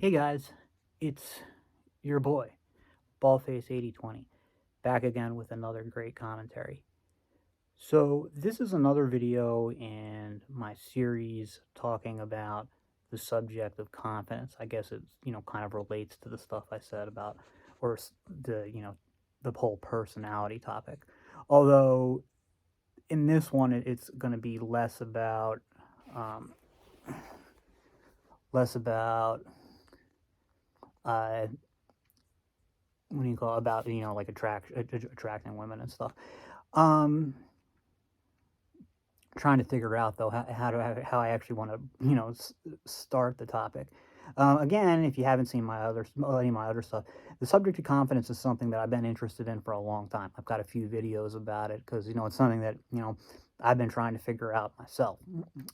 Hey guys, it's your boy, Ballface8020, back again with another great commentary. So, this is another video in my series talking about the subject of confidence. I guess it, kind of relates to the stuff I said about, or the whole personality topic. Although, in this one, it's going to be um, less about, uh, what do you call it? About like attracting women and stuff. Um, Trying to figure out though how I actually want to start the topic. Again, if you haven't seen any of my other stuff, the subject of confidence is something that I've been interested in for a long time. I've got a few videos about it because it's something that I've been trying to figure out myself.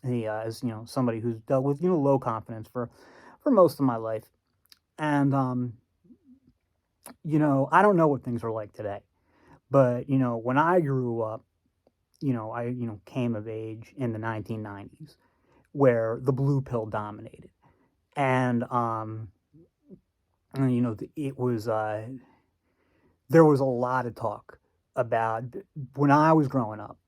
As somebody who's dealt with low confidence for most of my life, and I don't know what things are like today, but when I grew up, I came of age in the 1990s where the blue pill dominated, and it was there was a lot of talk about when I was growing up.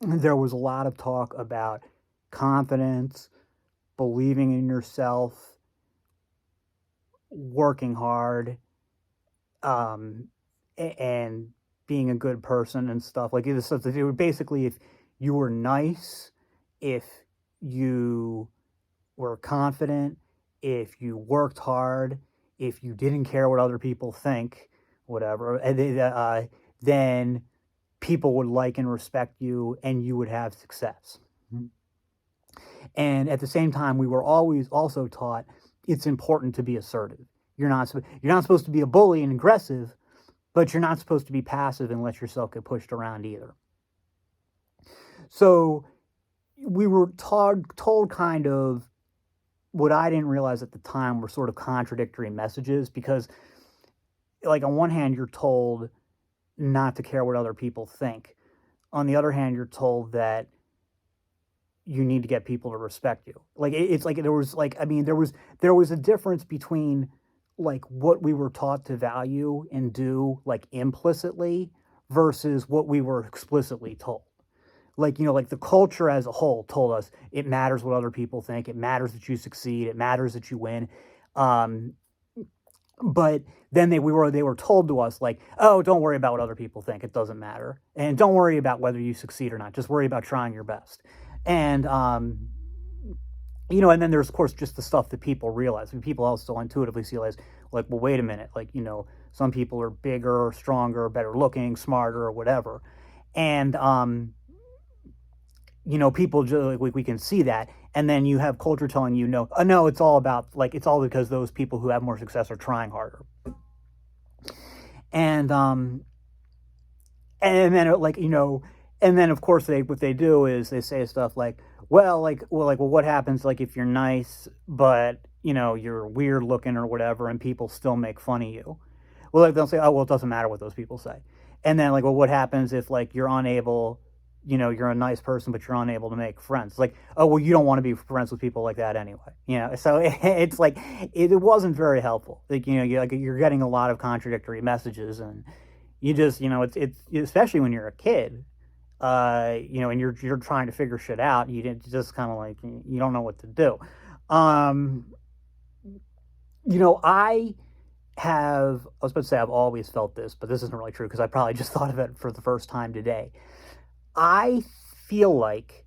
There was a lot of talk about confidence, believing in yourself, working hard, and being a good person and stuff. Like it was stuff that it would basically, if you were nice, if you were confident, if you worked hard, if you didn't care what other people think, whatever, then people would like and respect you, and you would have success. And at the same time, we were always also taught it's important to be assertive. You're not supposed to be a bully and aggressive, but you're not supposed to be passive and let yourself get pushed around either. So we were told kind of what I didn't realize at the time were sort of contradictory messages, because like on one hand you're told not to care what other people think. On the other hand, you're told that you need to get people to respect you. Like it's like there was like, I mean, there was a difference between like what we were taught to value and do like implicitly versus what we were explicitly told. Like like the culture as a whole told us it matters what other people think, it matters that you succeed, it matters that you win. um but then they were told to us like, oh, don't worry about what other people think, it doesn't matter, and don't worry about whether you succeed or not, just worry about trying your best. And and then there's of course just the stuff that people realize. I mean, people also intuitively see like, well, wait a minute, like some people are bigger, stronger, better looking, smarter, or whatever. And people just like we can see that, and then you have culture telling you no, it's all about like it's all because those people who have more success are trying harder. And and then and then of course what they do is they say stuff like, well, what happens like if you're nice but you're weird looking or whatever and people still make fun of you. Well, like they'll say, oh, well, it doesn't matter what those people say. And then like, well, what happens if like you're unable, you're a nice person but you're unable to make friends? It's like, oh, well, you don't want to be friends with people like that anyway. So it's like it wasn't very helpful. Like you're getting a lot of contradictory messages, and you just it's especially when you're a kid, and you're trying to figure shit out. You just kind of like you don't know what to do. I was about to say I've always felt this, but this isn't really true because I probably just thought of it for the first time today. I feel like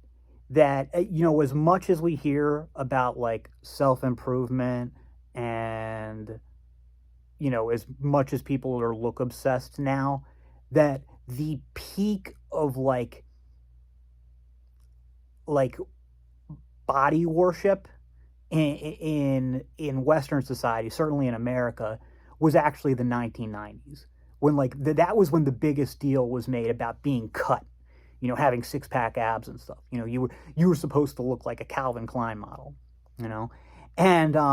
that, as much as we hear about like self improvement and, as much as people are look obsessed now, that the peak of like body worship in Western society, certainly in America, was actually the 1990s, when like that was when the biggest deal was made about being cut, having six-pack abs and stuff. You were supposed to look like a Calvin Klein model, and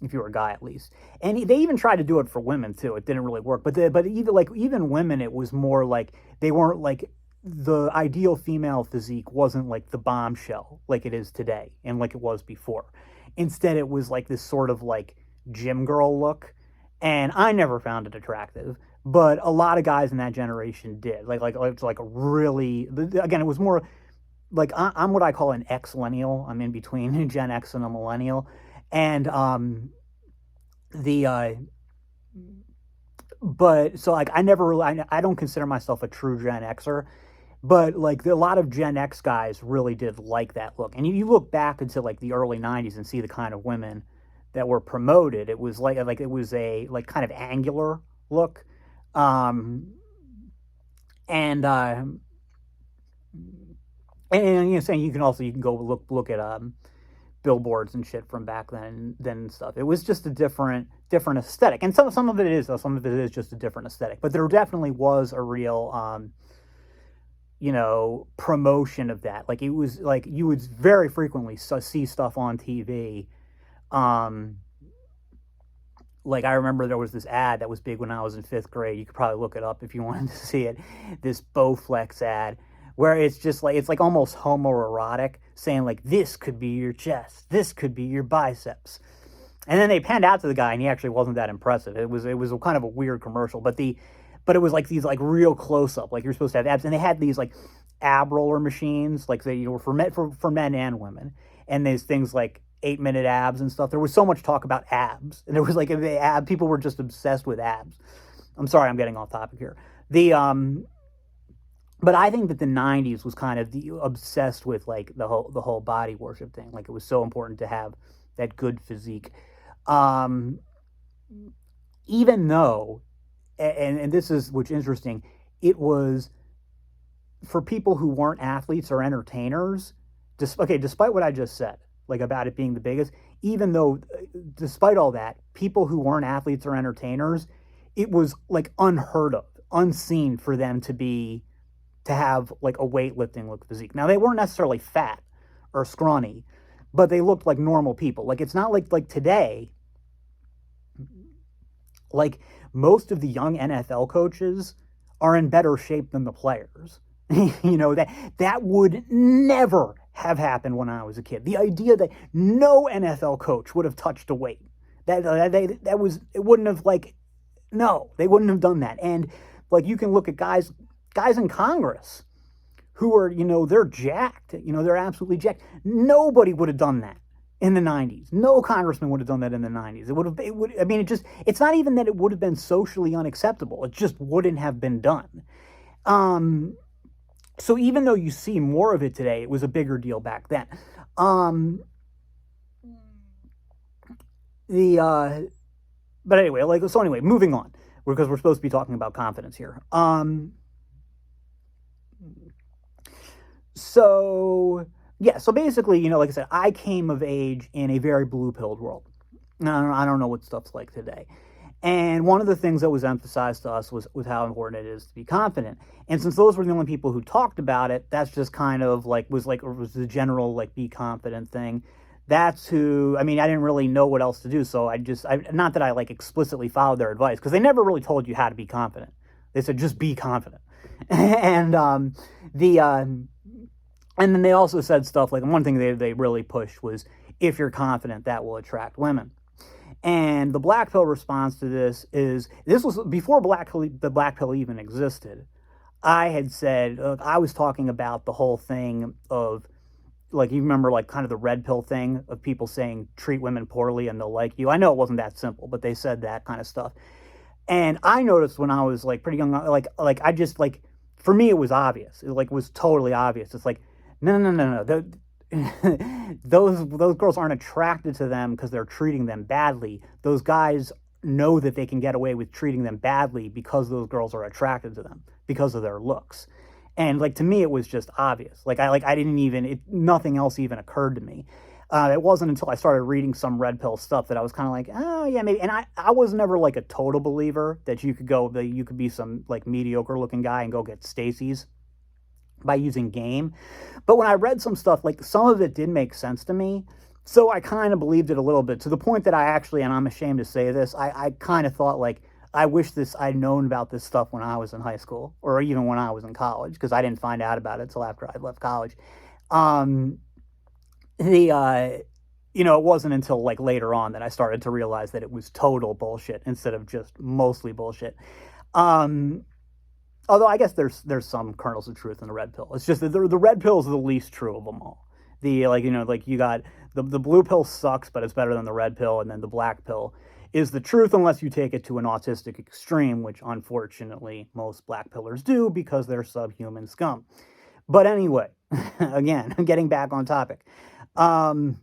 if you were a guy at least. And they even tried to do it for women too. It didn't really work, but even women, it was more like they weren't like the ideal female physique wasn't like the bombshell like it is today and like it was before. Instead, it was like this sort of like gym girl look, and I never found it attractive. But a lot of guys in that generation did. It's like a really, again, it was more like I'm what I call an X-lennial. I'm in between Gen X and a millennial, and the but so like I never really, I don't consider myself a true Gen Xer, but like a lot of Gen X guys really did like that look. And you look back into like the early '90s and see the kind of women that were promoted. It was like it was a like kind of angular look, um, and and you know saying you can go look at billboards and shit from back then stuff. It was just a different aesthetic, and some of it is though. Some of it is just a different aesthetic. But there definitely was a real promotion of that. Like it was like you would very frequently see stuff on TV. Um, like I remember there was this ad that was big when I was in fifth grade. You could probably look it up if you wanted to see it. This Bowflex ad where it's just like it's like almost homoerotic, saying like this could be your chest, this could be your biceps, and then they panned out to the guy, and he actually wasn't that impressive. It was a kind of a weird commercial, but it was like these like real close up, like you're supposed to have abs, and they had these like ab roller machines, like they were for men and women, and there's things like 8-minute abs and stuff. There was so much talk about abs, and there was like people were just obsessed with abs. I'm sorry, I'm getting off topic here. But I think that the '90s was kind of obsessed with like the whole body worship thing. Like it was so important to have that good physique, um, even though, and this is what's interesting, it was for people who weren't athletes or entertainers. Despite what I just said, like about it being the biggest, even though, despite all that, people who weren't athletes or entertainers, it was like unheard of, unseen for them to have like a weightlifting look physique. Now they weren't necessarily fat or scrawny, but they looked like normal people. Like it's not like today. Like most of the young NFL coaches are in better shape than the players. That would never have happened when I was a kid. The idea that no NFL coach would have touched a weight. That was it wouldn't have like no, they wouldn't have done that. And like you can look at guys in Congress who are, they're jacked, they're absolutely jacked. Nobody would have done that in the '90s. No congressman would have done that in the '90s. It's not even that it would have been socially unacceptable. It just wouldn't have been done. So even though you see more of it today, it was a bigger deal back then. But anyway, moving on, because we're supposed to be talking about confidence here. So basically, like I said, I came of age in a very blue-pilled world. I don't know what stuff's like today. And one of the things that was emphasized to us was how important it is to be confident. And since those were the only people who talked about it, that's just kind of was the general like be confident thing. That's who, I didn't really know what else to do. So not that I like explicitly followed their advice, because they never really told you how to be confident. They said, just be confident. And and then they also said stuff like, one thing they really pushed was, if you're confident, that will attract women. And the black pill response to this was before the black pill even existed. I had said, I was talking about the whole thing of, like, you remember, like, kind of the red pill thing of people saying, treat women poorly and they'll like you. I know it wasn't that simple, but they said that kind of stuff. And I noticed when I was, like, pretty young, I just, like, for me, it was obvious. It, like, was totally obvious. It's like, no. Those girls aren't attracted to them because they're treating them badly. Those guys know that they can get away with treating them badly because those girls are attracted to them because of their looks. And like to me, it was just obvious. I didn't even nothing else even occurred to me. It wasn't until I started reading some red pill stuff that I was kind of like, oh yeah, maybe. And I was never like a total believer that you could be some like mediocre looking guy and go get Stacy's by using game. But when I read some stuff, like some of it did make sense to me. So I kind of believed it a little bit, to the point that and I'm ashamed to say this, I kind of thought like, I wish I'd known about this stuff when I was in high school, or even when I was in college, because I didn't find out about it until after I left college. it wasn't until like later on that I started to realize that it was total bullshit instead of just mostly bullshit. Um, Although I guess there's some kernels of truth in the red pill. It's just that the red pill is the least true of them all. The like like you got the blue pill sucks, but it's better than the red pill, and then the black pill is the truth unless you take it to an autistic extreme, which unfortunately most black pillars do because they're subhuman scum. But anyway, again, getting back on topic. Um,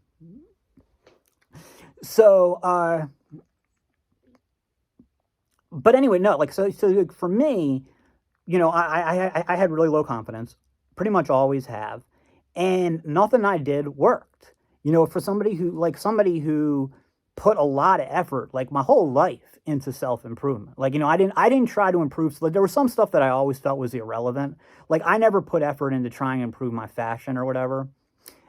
so, but anyway, no, like so for me, I had really low confidence, pretty much always have, and nothing I did worked. For somebody who put a lot of effort, like my whole life, into self improvement. Like I didn't try to improve. So, like, there was some stuff that I always felt was irrelevant. Like I never put effort into trying to improve my fashion or whatever.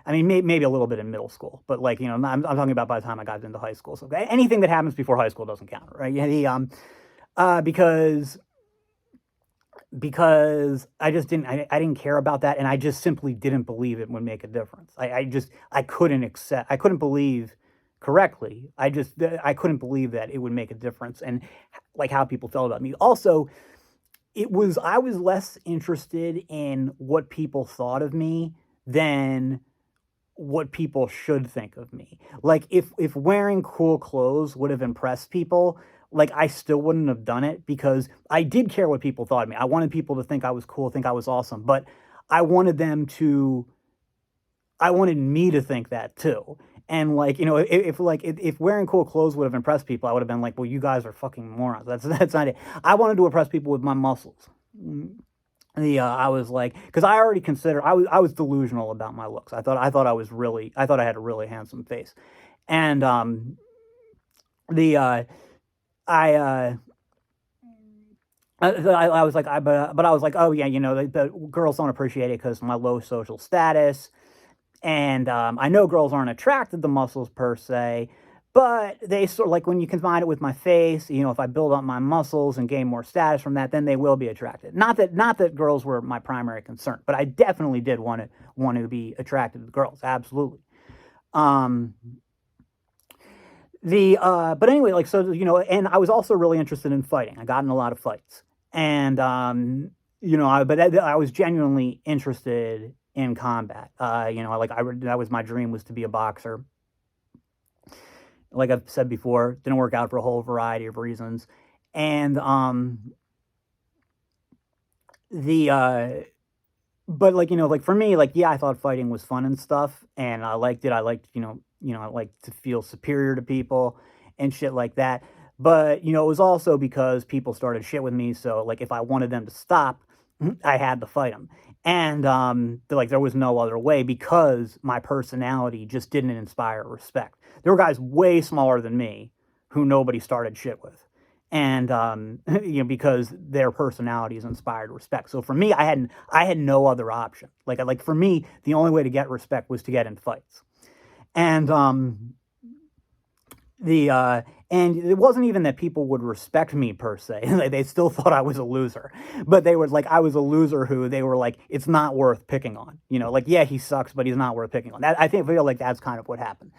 I mean, maybe a little bit in middle school, but like I'm talking about by the time I got into high school. So anything that happens before high school doesn't count, right? Yeah, because I just I didn't care about that, and I just simply didn't believe it would make a difference. I couldn't accept, I couldn't believe correctly. I couldn't believe that it would make a difference, and like how people felt about me. Also, I was less interested in what people thought of me than what people should think of me. Like if wearing cool clothes would have impressed people, like I still wouldn't have done it because I did care what people thought of me. I wanted people to think I was cool, think I was awesome, but I wanted them to I wanted me to think that too. And like, if wearing cool clothes would have impressed people, I would have been like, well, you guys are fucking morons. That's not it. I wanted to impress people with my muscles. I was like, because I already considered I was delusional about my looks. I thought I had a really handsome face, and the I I was like, but I was like, oh yeah, the girls don't appreciate it because my low social status, and I know girls aren't attracted to muscles per se, but they sort of like when you combine it with my face, if I build up my muscles and gain more status from that, then they will be attracted. Not that girls were my primary concern, but I definitely did want to be attracted to girls, absolutely. Um, but anyway, like so, and I was also really interested in fighting. I got in a lot of fights, and I was genuinely interested in combat. That was my dream, was to be a boxer. Like I've said before, didn't work out for a whole variety of reasons, and the but like for me, like yeah, I thought fighting was fun and stuff, and I liked it. I liked I liked to feel superior to people and shit like that. But it was also because people started shit with me. So like if I wanted them to stop, I had to fight them. And like there was no other way because my personality just didn't inspire respect. There were guys way smaller than me who nobody started shit with. And because their personalities inspired respect. So for me, I had no other option. Like for me, the only way to get respect was to get in fights. And and it wasn't even that people would respect me per se. They still thought I was a loser, but they were like, I was a loser who they were like, it's not worth picking on. Like yeah, he sucks, but he's not worth picking on. I feel like that's kind of what happened.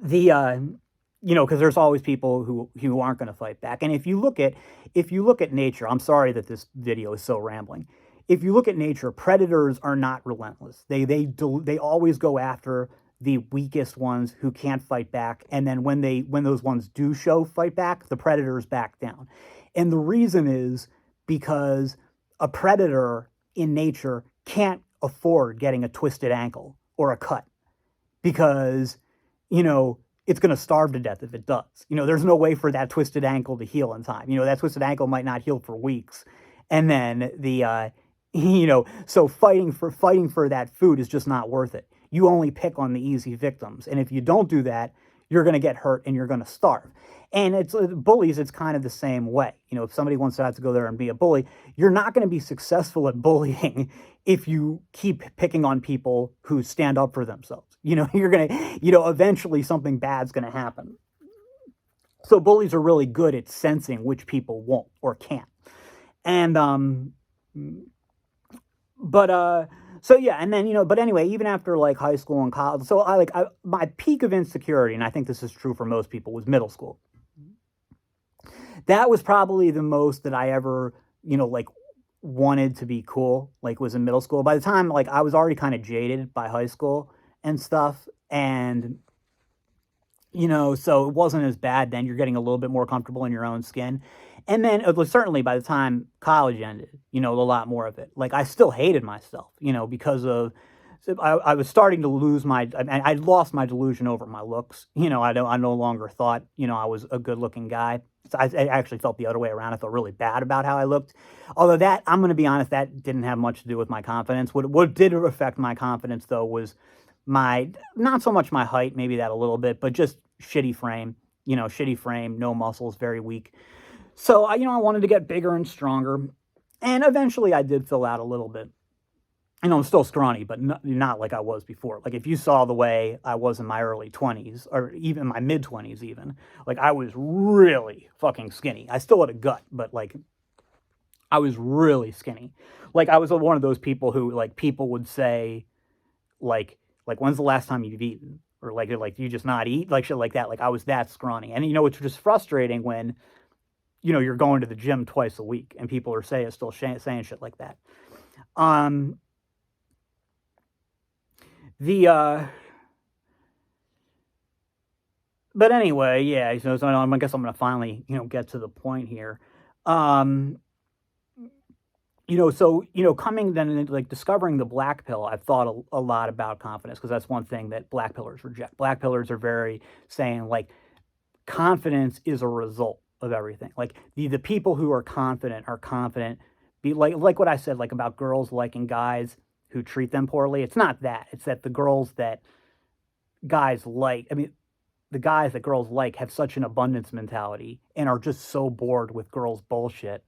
The because there's always people who aren't going to fight back. And if you look at nature, I'm sorry that this video is so rambling. If you look at nature, predators are not relentless. They always go after the weakest ones who can't fight back, and then when those ones do show fight back, the predators back down. And the reason is because a predator in nature can't afford getting a twisted ankle or a cut because it's going to starve to death if it does. There's no way for that twisted ankle to heal in time. That twisted ankle might not heal for weeks, and then so fighting for that food is just not worth it. You only pick on the easy victims, and if you don't do that, you're going to get hurt and you're going to starve. And it's bullies. It's kind of the same way. If somebody wants to have to go there and be a bully, you're not going to be successful at bullying if you keep picking on people who stand up for themselves. You're going to, eventually something bad's going to happen. So bullies are really good at sensing which people won't or can't. And but so yeah, and then but anyway, even after like high school and college, so my peak of insecurity, and I think this is true for most people, was middle school. That was probably the most that I ever like wanted to be cool, like was in middle school. By the time like I was already kind of jaded by high school and stuff, and so it wasn't as bad then. You're getting a little bit more comfortable in your own skin. And then it was certainly by the time college ended, a lot more of it. Like I still hated myself, because of so I was starting to lose I lost my delusion over my looks. I no longer thought, I was a good looking guy. So I actually felt the other way around. I felt really bad about how I looked. Although that, I'm going to be honest, that didn't have much to do with my confidence. What did affect my confidence though was my not so much my height, maybe that a little bit, but just shitty frame. Shitty frame, no muscles, very weak. So I wanted to get bigger and stronger, and eventually I did fill out a little bit. I'm still scrawny, but not like I was before. Like if you saw the way I was in my early 20s or even my mid 20s, even like I was really fucking skinny. I still had a gut, but like I was really skinny. Like I was one of those people who like people would say like when's the last time you've eaten, or like you just not eat, like shit like that. Like I was that scrawny, and it's just frustrating when you're going to the gym twice a week and people are still saying shit like that. Um, the But anyway, yeah. So I guess I'm gonna finally get to the point here. Um, so coming then into like discovering the black pill, I've thought a lot about confidence because that's one thing that black pillars reject. Black pillars are very saying like confidence is a result of everything. Like the people who are confident. Be like what I said like about girls liking guys who treat them poorly. It's not that. It's that the girls that guys like. I mean, the guys that girls like have such an abundance mentality and are just so bored with girls' bullshit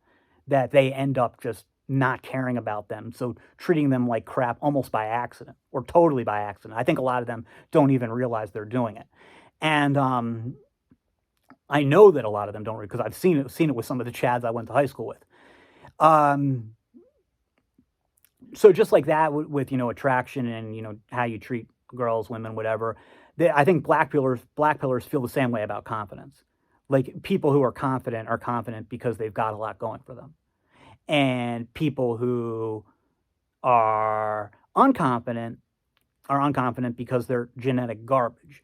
that they end up just not caring about them. So treating them like crap almost by accident or totally by accident. I think a lot of them don't even realize they're doing it. And I know that a lot of them don't because I've seen it with some of the chads I went to high school with. Um, so just like that with attraction and how you treat girls, women, whatever. I think black pillars feel the same way about confidence. Like people who are confident because they've got a lot going for them, and people who are unconfident because they're genetic garbage.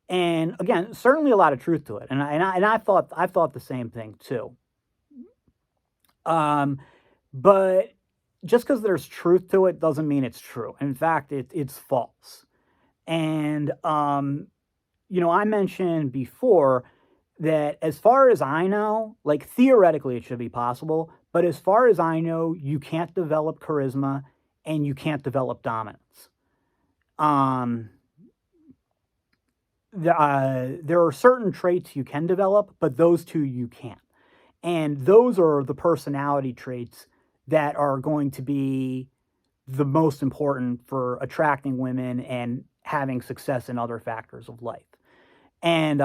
And again, certainly a lot of truth to it. And I've thought the same thing too. Um, but just because there's truth to it doesn't mean it's true. In fact, it's false. And I mentioned before that as far as I know, like theoretically it should be possible, but as far as I know, you can't develop charisma and you can't develop dominance. Um, there are certain traits you can develop, but those two you can't. And those are the personality traits that are going to be the most important for attracting women and having success in other factors of life. And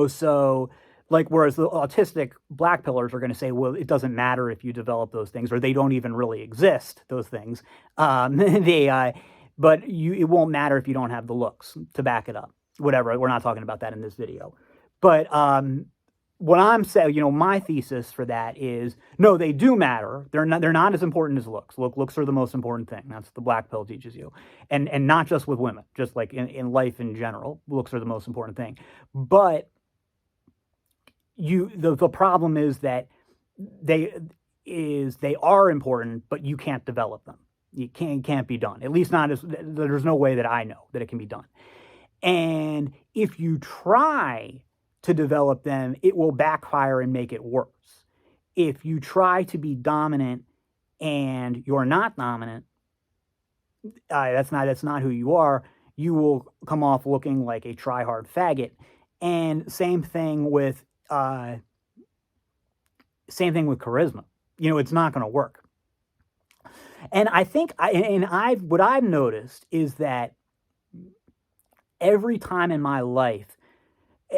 so like whereas the autistic black pillars are going to say, well, it doesn't matter if you develop those things, or they don't even really exist. Those things, but it won't matter if you don't have the looks to back it up. Whatever. We're not talking about that in this video, but what I'm saying, my thesis for that is no, they do matter. They're not as important as looks. Looks are the most important thing. That's what the black pill teaches you. And not just with women, just like in life in general, looks are the most important thing. But the problem is that they are important, but you can't develop them. It can't be done. At least not as there's no way that I know that it can be done. And if you try to develop them, it will backfire and make it worse. If you try to be dominant and you're not dominant, that's not who you are. You will come off looking like a try-hard faggot. And same thing with charisma. It's not going to work. And I think what I've noticed is that every time in my life,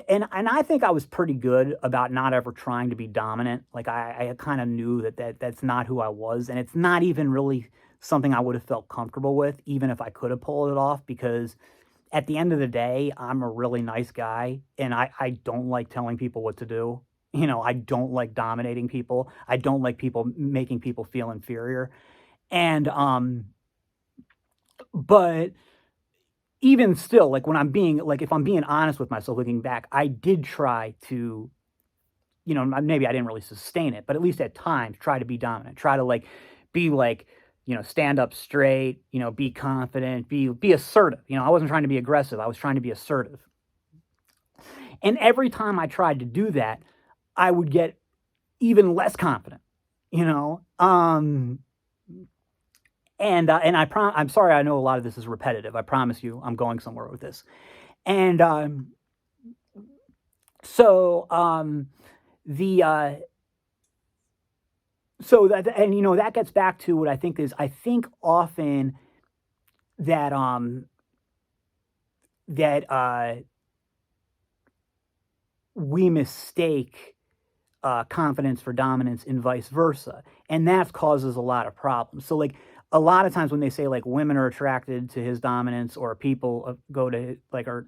and I think I was pretty good about not ever trying to be dominant. Like I kind of knew that's not who I was, and it's not even really something I would have felt comfortable with, even if I could have pulled it off. Because at the end of the day, I'm a really nice guy, and I don't like telling people what to do. I don't like dominating people. I don't like people making people feel inferior. And but even still, like when I'm being like if I'm being honest with myself looking back, I did try to, maybe I didn't really sustain it, but at least at times try to be dominant, try to like be like, stand up straight, be confident, be assertive. I wasn't trying to be aggressive. I was trying to be assertive. And every time I tried to do that, I would get even less confident, you know. And I'm sorry, I know a lot of this is repetitive. I promise you, I'm going somewhere with this. And so the so that and that gets back to what I think often that that we mistake confidence for dominance and vice versa, and that causes a lot of problems. So like a lot of times when they say like women are attracted to his dominance, or people go to like or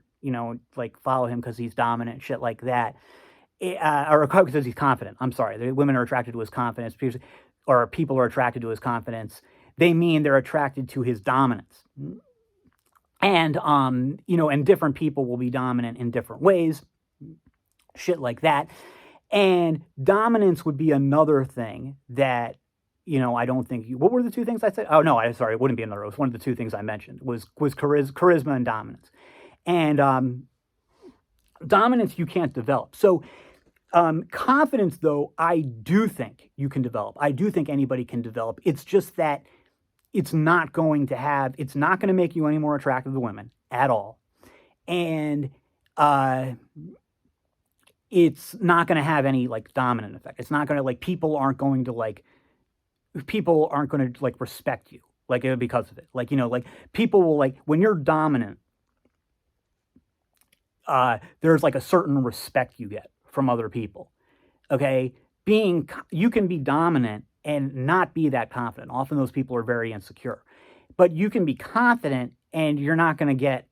like follow him because he's dominant, shit like that, or because he's confident. I'm sorry, the women are attracted to his confidence, or people are attracted to his confidence. They mean they're attracted to his dominance, and and different people will be dominant in different ways, shit like that. And dominance would be another thing that, I don't think what were the two things I said? Oh no, sorry, it wouldn't be another. It was one of the two things I mentioned was charisma and dominance. And dominance you can't develop. So confidence, though, I do think you can develop. I do think anybody can develop. It's just that it's not going to make you any more attractive to women at all. And it's not going to have any like dominant effect. It's not going to like people aren't going to respect you like because of it. Like like people will like when you're dominant. There's like a certain respect you get from other people. Okay, you can be dominant and not be that confident. Often those people are very insecure, but you can be confident and you're not going to get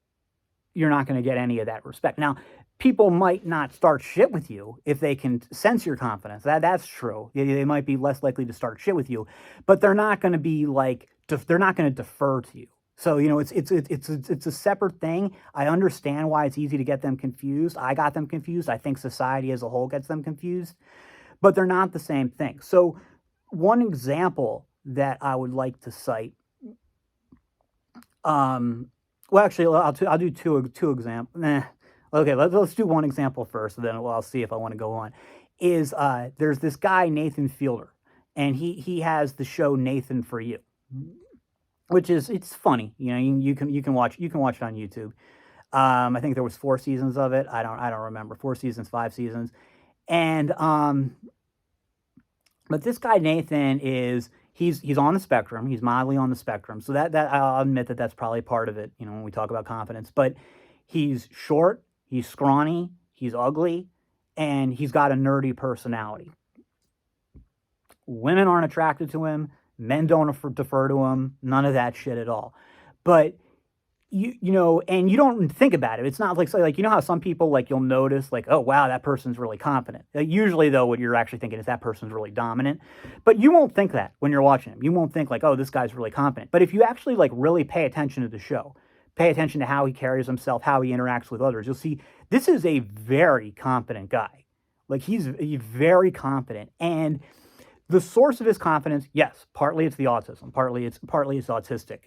any of that respect. Now, people might not start shit with you if they can sense your confidence. That's true. They might be less likely to start shit with you, but they're not going to be like they're not going to defer to you. So it's a separate thing. I understand why it's easy to get them confused. I got them confused. I think society as a whole gets them confused, but they're not the same thing. So one example that I would like to cite. Well, actually, I'll do two examples. Okay, let's do one example first, and then I'll see if I want to go on. Is there's this guy Nathan Fielder, and he has the show Nathan for You, which is it's funny. You can watch it on YouTube. I think there was 4 seasons of it. I don't remember 4 seasons, 5 seasons, and but this guy Nathan is he's on the spectrum. He's mildly on the spectrum, so that I'll admit that's probably part of it. When we talk about confidence, but he's short, he's scrawny, he's ugly, and he's got a nerdy personality. Women aren't attracted to him. Men don't defer to him. None of that shit at all. But and you don't think about it. It's not like how some people like you'll notice like, oh wow, that person's really confident. Usually though, what you're actually thinking is that person's really dominant. But you won't think that when you're watching him. You won't think like, oh, this guy's really confident. But if you actually like really pay attention to the show, pay attention to how he carries himself, how he interacts with others, you'll see this is a very confident guy. Like he's very confident, and the source of his confidence, yes, partly it's the autism, partly it's autistic,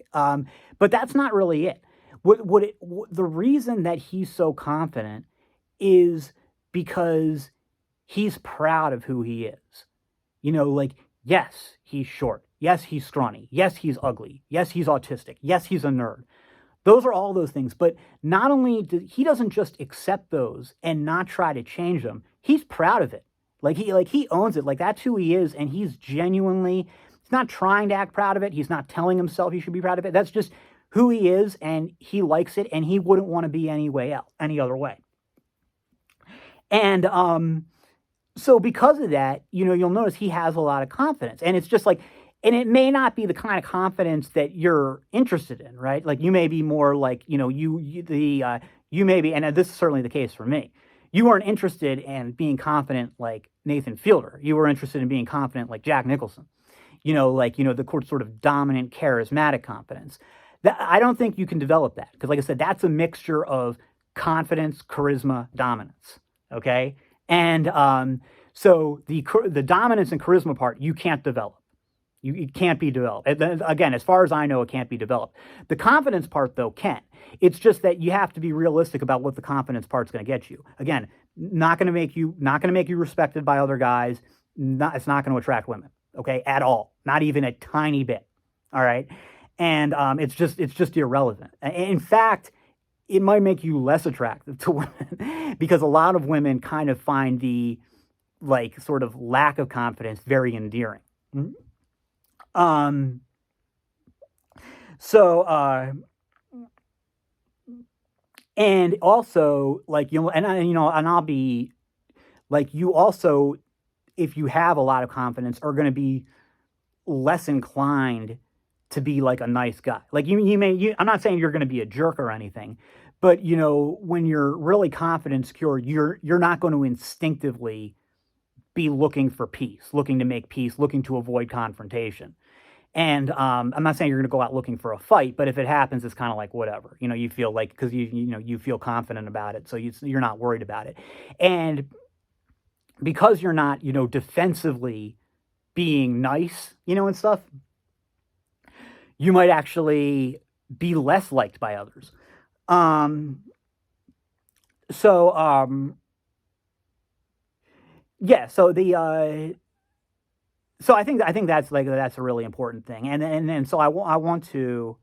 but that's not really it. The reason that he's so confident is because he's proud of who he is. Like yes, he's short, yes, he's scrawny, yes, he's ugly, yes, he's autistic, yes, he's a nerd. Those are all those things, but not only he doesn't just accept those and not try to change them. He's proud of it. Like he owns it. Like that's who he is, and he's not trying to act proud of it. He's not telling himself he should be proud of it. That's just who he is, and he likes it, and he wouldn't want to be any other way. And so because of that, you'll notice he has a lot of confidence. And it's just like, and it may not be the kind of confidence that you're interested in, right? Like you may be more like, you may be, and this is certainly the case for me. You weren't interested in being confident like Nathan Fielder. You were interested in being confident like Jack Nicholson. The sort of dominant, charismatic confidence. That I don't think you can develop that because, like I said, that's a mixture of confidence, charisma, dominance. Okay, and so the dominance and charisma part you can't develop. It can't be developed. Again, as far as I know, it can't be developed. The confidence part, though, can. It's just that you have to be realistic about what the confidence part's going to get you. Again, not going to make you respected by other guys. It's not going to attract women, okay, at all. Not even a tiny bit. All right, and it's just irrelevant. In fact, it might make you less attractive to women because a lot of women kind of find the like sort of lack of confidence very endearing. Um, so, and also like, and I'll be like, you also, if you have a lot of confidence, are going to be less inclined to be like a nice guy. Like I'm not saying you're going to be a jerk or anything, but when you're really confident, secure, you're not going to instinctively be looking for peace, looking to make peace, looking to avoid confrontation. And I'm not saying you're going to go out looking for a fight, but if it happens, it's kind of like whatever. You feel like because you feel confident about it, so you're not worried about it. And because you're not defensively being nice, and stuff, you might actually be less liked by others. Um, so yeah, so I think that's a really important thing, and so I want to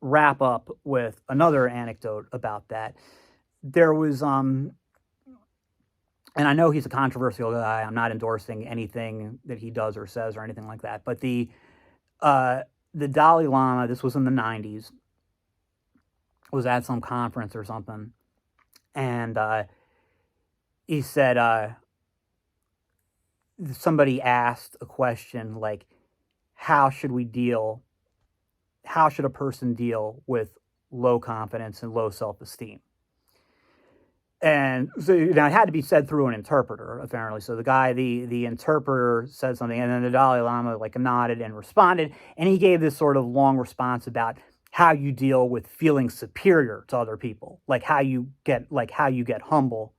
wrap up with another anecdote about that. There was and I know he's a controversial guy. I'm not endorsing anything that he does or says or anything like that, but the Dalai Lama, this was in the 90s, was at some conference or something, and he said somebody asked a question like, how should a person deal with low confidence and low self-esteem? And so it had to be said through an interpreter, apparently. So the interpreter said something, and then the Dalai Lama like nodded and responded, and he gave this sort of long response about how you deal with feeling superior to other people, like how you get humble,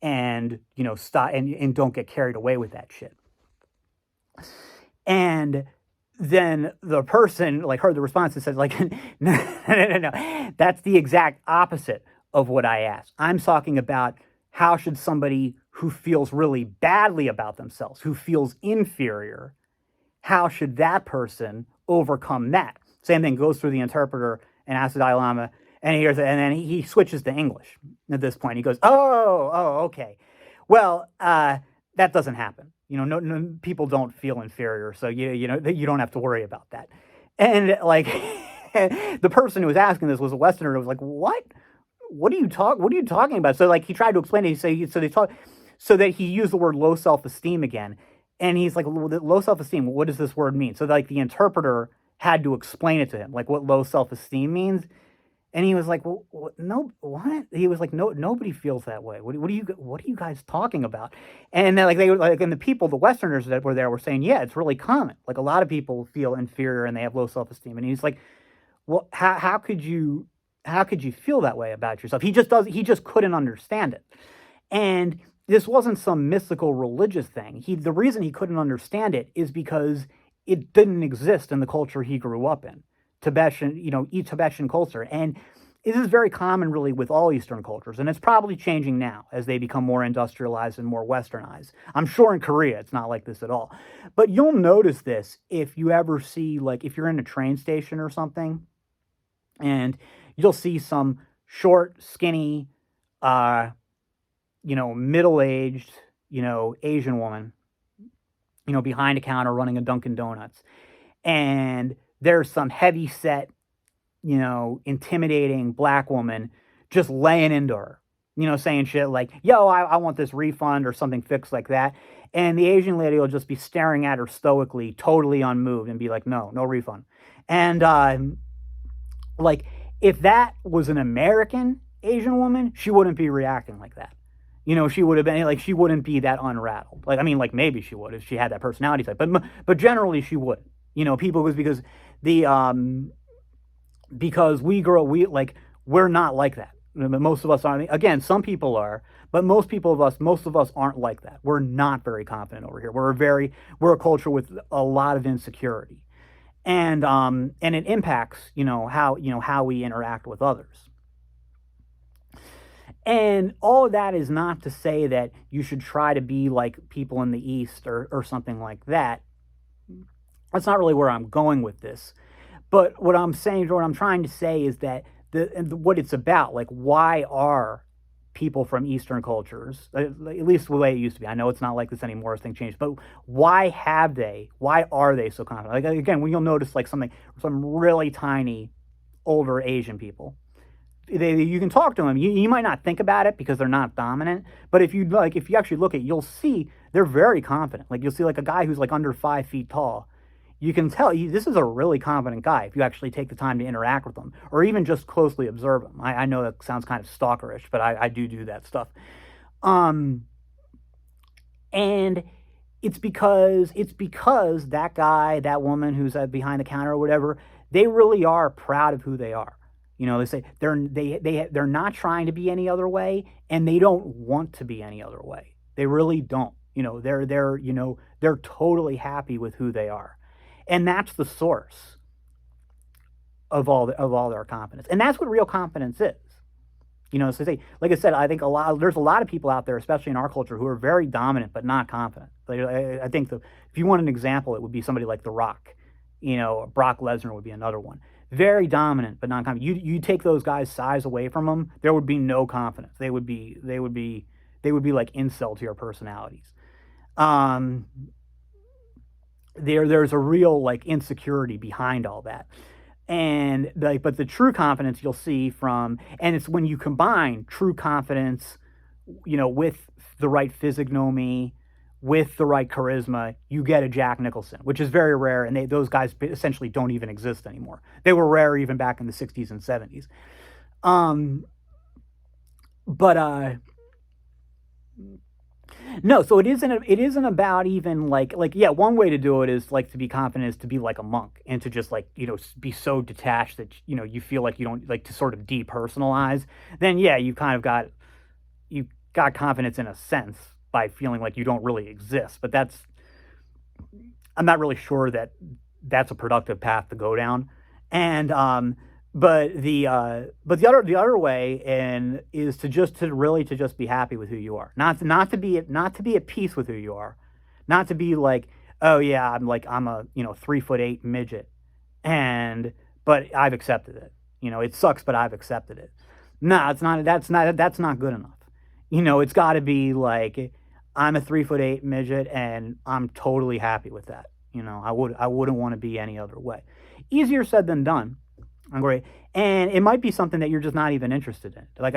and stop and don't get carried away with that shit. And then the person like heard the response and said like, no, that's the exact opposite of what I asked. I'm talking about how should somebody who feels really badly about themselves, who feels inferior, how should that person overcome that? Same thing goes through the interpreter and asks the Dalai Lama, and he hears it, and then he switches to English at this point. He goes, oh, okay. Well, that doesn't happen. No, people don't feel inferior, so you don't have to worry about that. And like, the person who was asking this was a Westerner who was like, what? What are you talking about? So like he tried to explain it. So that he used the word low self-esteem again, and he's like, low self-esteem. What does this word mean? So like the interpreter had to explain it to him, like what low self-esteem means, and he was like, well, no, what? He was like, no, nobody feels that way. What are you guys talking about? And then they were like, and the Westerners that were there were saying, yeah, it's really common. Like a lot of people feel inferior and they have low self-esteem, and he's like, well, how could you feel that way about yourself? He just couldn't understand it. And this wasn't some mystical religious thing. The reason he couldn't understand it is because it didn't exist in the culture he grew up in. Tibetan culture. And this is very common really with all Eastern cultures. And it's probably changing now as they become more industrialized and more westernized. I'm sure in Korea it's not like this at all. But you'll notice this if you ever see, like if you're in a train station or something, and you'll see some short, skinny, middle-aged, Asian woman, behind a counter running a Dunkin' Donuts. And there's some heavy-set, intimidating black woman just laying into her, saying shit like, yo, I want this refund or something fixed like that. And the Asian lady will just be staring at her stoically, totally unmoved, and be like, no, no refund. And like, if that was an American Asian woman, she wouldn't be reacting like that. She would have been like, she wouldn't be that unrattled. Like, I mean, like maybe she would if she had that personality type, but generally she wouldn't. People was because the because we're not like that. Most of us aren't. Again, some people are, but most of us aren't like that. We're not very confident over here. We're a culture with a lot of insecurity, and it impacts how we interact with others. And all of that is not to say that you should try to be like people in the East or something like that. That's not really where I'm going with this. But what I'm trying to say is that what it's about, like, why are people from Eastern cultures, at least the way it used to be? I know it's not like this anymore as things change, but why are they so confident? Like, again, when you'll notice like some really tiny older Asian people, you can talk to them. You might not think about it because they're not dominant, but if you actually look at it, you'll see they're very confident. Like, you'll see like a guy who's like under 5 feet tall. You can tell this is a really confident guy if you actually take the time to interact with them or even just closely observe them. I know that sounds kind of stalkerish, but I do that stuff. And it's because that guy, that woman who's behind the counter or whatever, they really are proud of who they are. They say they're not trying to be any other way, and they don't want to be any other way. They really don't. They're totally happy with who they are, and that's the source of all their confidence, and that's what real confidence is. So like I said, I think there's a lot of people out there, especially in our culture, who are very dominant but not confident. I think if you want an example, it would be somebody like The Rock. Brock Lesnar would be another one. Very dominant but not confident. You take those guys' size away from them, there would be no confidence. They would be like insult to your personalities. There's a real like insecurity behind all that. And but the true confidence you'll see and it's when you combine true confidence, with the right physiognomy, with the right charisma, you get a Jack Nicholson, which is very rare, and those guys essentially don't even exist anymore. They were rare even back in the 60s and 70s. No, so it isn't about even yeah, one way to do it is like to be confident is to be like a monk and to just like, be so detached that you feel like you don't like to sort of depersonalize. Then yeah, you got confidence in a sense by feeling like you don't really exist, but I'm not really sure that that's a productive path to go down. And but the other way is to really just be happy with who you are, not to be at peace with who you are, not to be like, oh yeah, I'm a 3'8" midget, but I've accepted it. It sucks, but I've accepted it. No, it's not. That's not good enough. It's got to be like, I'm a 3'8" midget, and I'm totally happy with that. I wouldn't want to be any other way. Easier said than done. Great. And it might be something that you're just not even interested in. Like,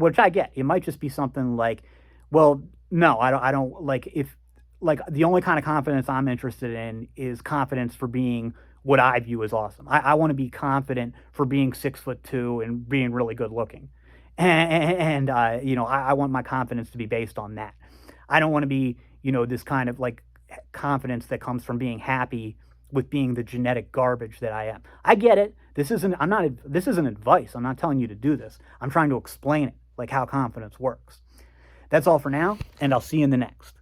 which I get. It might just be something like, well, no, I don't like, if like the only kind of confidence I'm interested in is confidence for being what I view as awesome. I want to be confident for being 6'2" and being really good looking. And I want my confidence to be based on that. I don't want to be, this kind of like confidence that comes from being happy with being the genetic garbage that I am. I get it. This isn't advice. I'm not telling you to do this. I'm trying to explain it, like how confidence works. That's all for now, and I'll see you in the next.